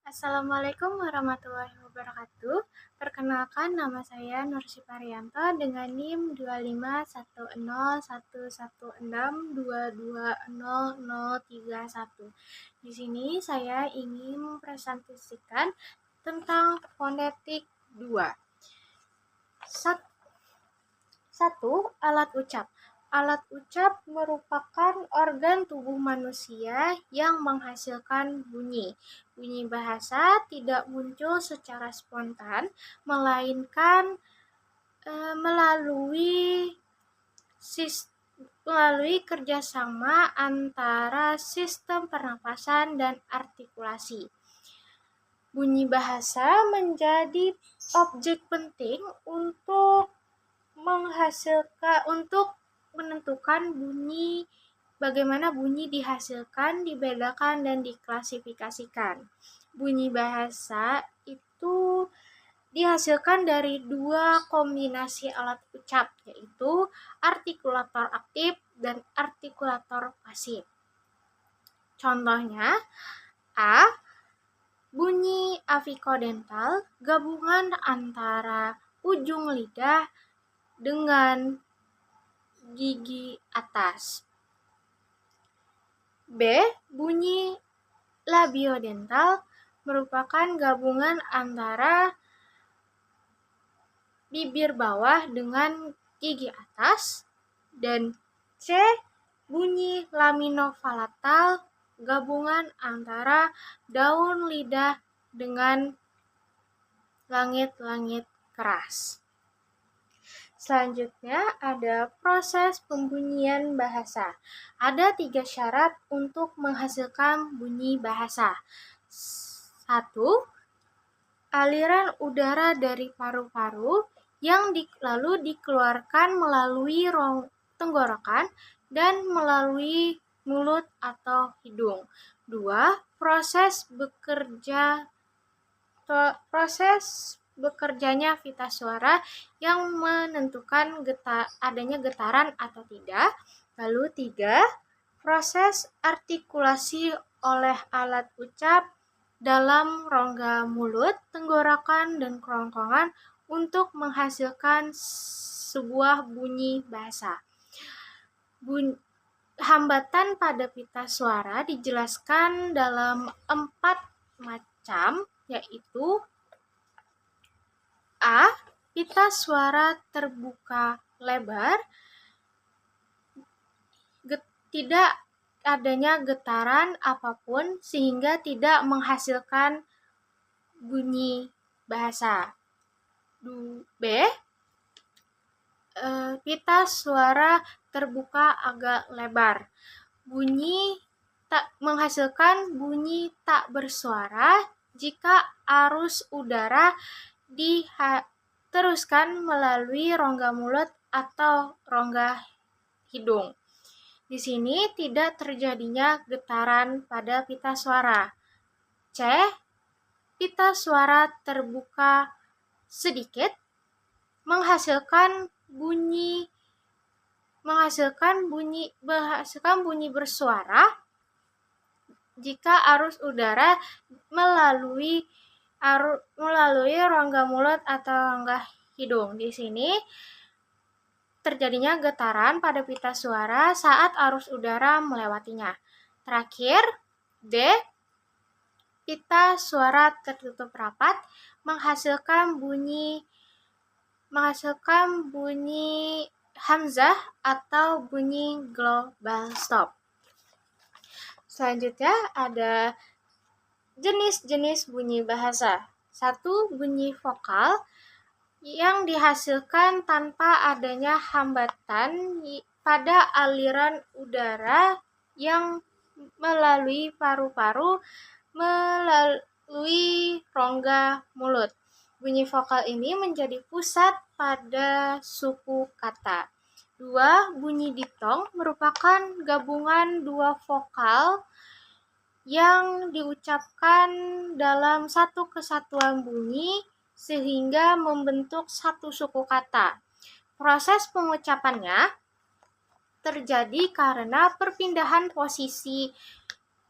Assalamualaikum warahmatullahi wabarakatuh. Perkenalkan, nama saya Nursi Parianto dengan NIM 2510116220031. Di sini saya ingin mempresentasikan tentang fonetik 2. 1. Alat ucap. Alat ucap merupakan organ tubuh manusia yang menghasilkan bunyi. Bunyi bahasa tidak muncul secara spontan, melainkan melalui kerjasama antara sistem pernapasan dan artikulasi. Bunyi bahasa menjadi objek penting untuk menentukan bagaimana bunyi dihasilkan, dibedakan, dan diklasifikasikan. Bunyi bahasa itu dihasilkan dari dua kombinasi alat ucap, yaitu artikulator aktif dan artikulator pasif. Contohnya, A. Bunyi afikodental, gabungan antara ujung lidah dengan gigi atas. B. Bunyi labiodental merupakan gabungan antara bibir bawah dengan gigi atas. Dan C. Bunyi laminopalatal, gabungan antara daun lidah dengan langit-langit keras. Selanjutnya ada proses pembunyian bahasa. Ada 3 syarat untuk menghasilkan bunyi bahasa. 1. Aliran udara dari paru-paru yang lalu dikeluarkan melalui tenggorokan dan melalui mulut atau hidung. 2. Proses bekerjanya pita suara yang menentukan adanya getaran atau tidak. Lalu 3. Proses artikulasi oleh alat ucap dalam rongga mulut, tenggorokan, dan kerongkongan untuk menghasilkan sebuah bunyi bahasa. Hambatan pada pita suara dijelaskan dalam 4 macam, yaitu A. Pita suara terbuka lebar, tidak adanya getaran apapun sehingga tidak menghasilkan bunyi bahasa. B. Pita suara terbuka agak lebar, menghasilkan bunyi tak bersuara jika arus udara diteruskan melalui rongga mulut atau rongga hidung. Di sini tidak terjadinya getaran pada pita suara. C. Pita suara terbuka sedikit, menghasilkan bunyi bersuara jika arus udara melalui rongga mulut atau rongga hidung. Di sini terjadinya getaran pada pita suara saat arus udara melewatinya. Terakhir, D. Pita suara tertutup rapat, menghasilkan bunyi hamzah atau bunyi global stop. Selanjutnya ada jenis-jenis bunyi bahasa. 1. Bunyi vokal yang dihasilkan tanpa adanya hambatan pada aliran udara yang melalui paru-paru melalui rongga mulut. Bunyi vokal ini menjadi pusat pada suku kata. 2. Bunyi diftong merupakan gabungan dua vokal yang diucapkan dalam satu kesatuan bunyi sehingga membentuk satu suku kata. Proses pengucapannya terjadi karena perpindahan posisi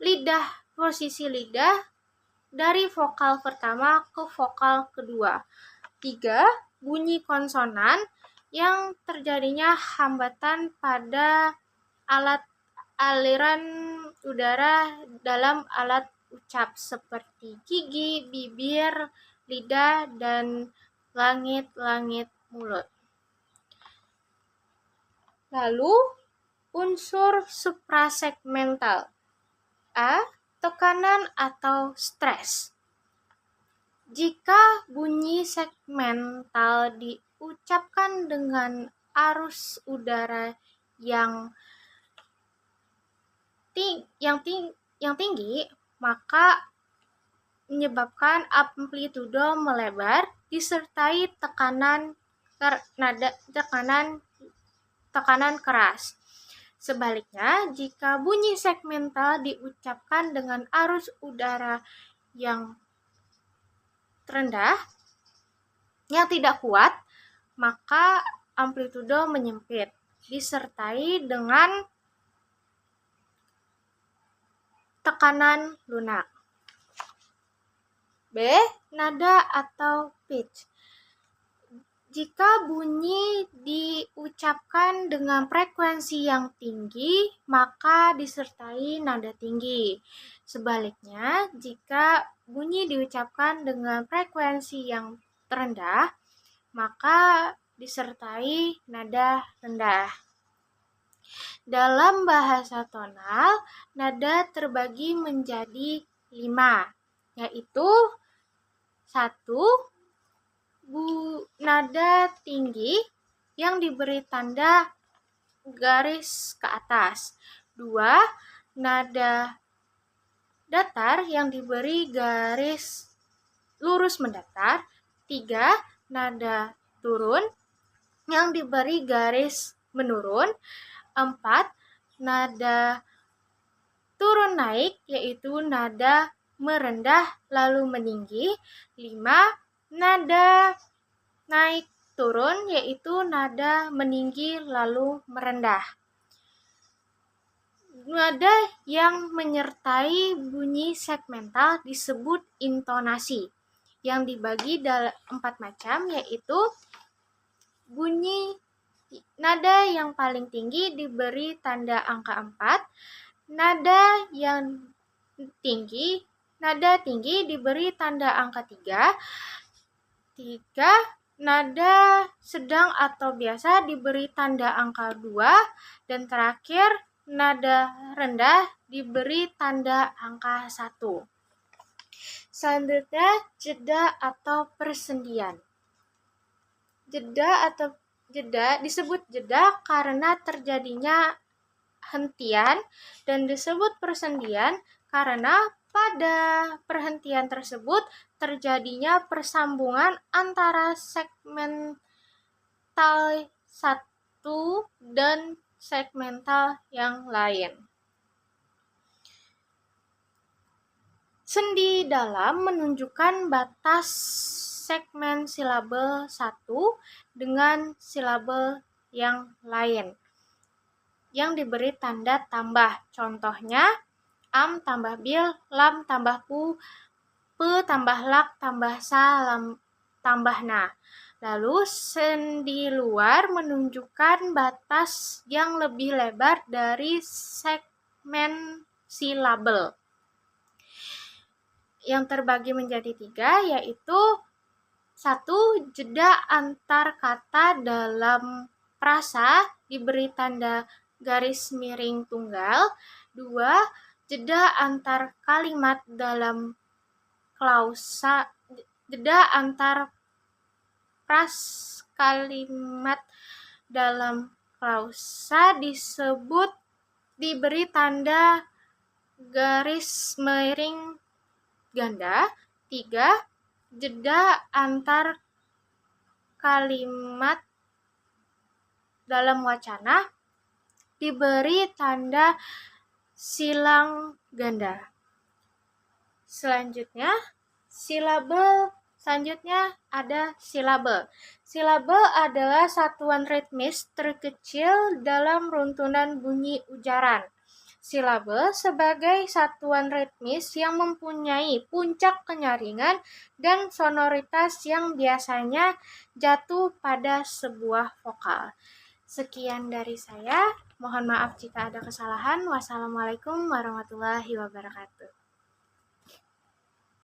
lidah dari vokal pertama ke vokal kedua. 3. Bunyi konsonan yang terjadinya hambatan pada aliran udara dalam alat ucap seperti gigi, bibir, lidah, dan langit-langit mulut. Lalu, unsur suprasegmental. A. Tekanan atau stres. Jika bunyi segmental diucapkan dengan arus udara yang tinggi, maka menyebabkan amplitudo melebar disertai tekanan keras. Sebaliknya, jika bunyi segmental diucapkan dengan arus udara yang rendah, yang tidak kuat, maka amplitudo menyempit, disertai dengan tekanan lunak. B. Nada atau pitch. Jika bunyi diucapkan dengan frekuensi yang tinggi, maka disertai nada tinggi. Sebaliknya, jika bunyi diucapkan dengan frekuensi yang rendah, maka disertai nada rendah. Dalam bahasa tonal, nada terbagi menjadi 5, yaitu 1. Nada tinggi yang diberi tanda garis ke atas. 2. Nada datar yang diberi garis lurus mendatar. 3. Nada turun yang diberi garis menurun. 4. Nada turun naik, yaitu nada merendah lalu meninggi. 5. Nada naik turun, yaitu nada meninggi lalu merendah. Nada yang menyertai bunyi segmental disebut intonasi, yang dibagi dalam 4 macam, yaitu bunyi nada yang paling tinggi diberi tanda angka 4, nada tinggi diberi tanda angka 3, nada sedang atau biasa diberi tanda angka 2, dan terakhir nada rendah diberi tanda angka 1. Selanjutnya, jeda atau persendian. Jeda disebut jeda karena terjadinya hentian, dan disebut persendian karena pada perhentian tersebut terjadinya persambungan antara segmental satu dan segmental yang lain. Sendi dalam menunjukkan batas segmen silabel satu dengan silabel yang lain yang diberi tanda tambah. Contohnya, am tambah bil, lam tambah pu, pe tambah lak tambah sa, lam tambah na. Lalu sendi luar menunjukkan batas yang lebih lebar dari segmen silabel, yang terbagi menjadi 3, yaitu 1. Jeda antar kata dalam frasa diberi tanda garis miring tunggal. 2. Jeda antar kalimat dalam klausa. Jeda antar kalimat dalam klausa diberi tanda garis miring ganda. 3. Jeda antar kalimat dalam wacana diberi tanda silang ganda. Selanjutnya ada silabel. Silabel adalah satuan ritmis terkecil dalam runtunan bunyi ujaran. Silabel sebagai satuan ritmis yang mempunyai puncak kenyaringan dan sonoritas yang biasanya jatuh pada sebuah vokal. Sekian dari saya. Mohon maaf jika ada kesalahan. Wassalamualaikum warahmatullahi wabarakatuh.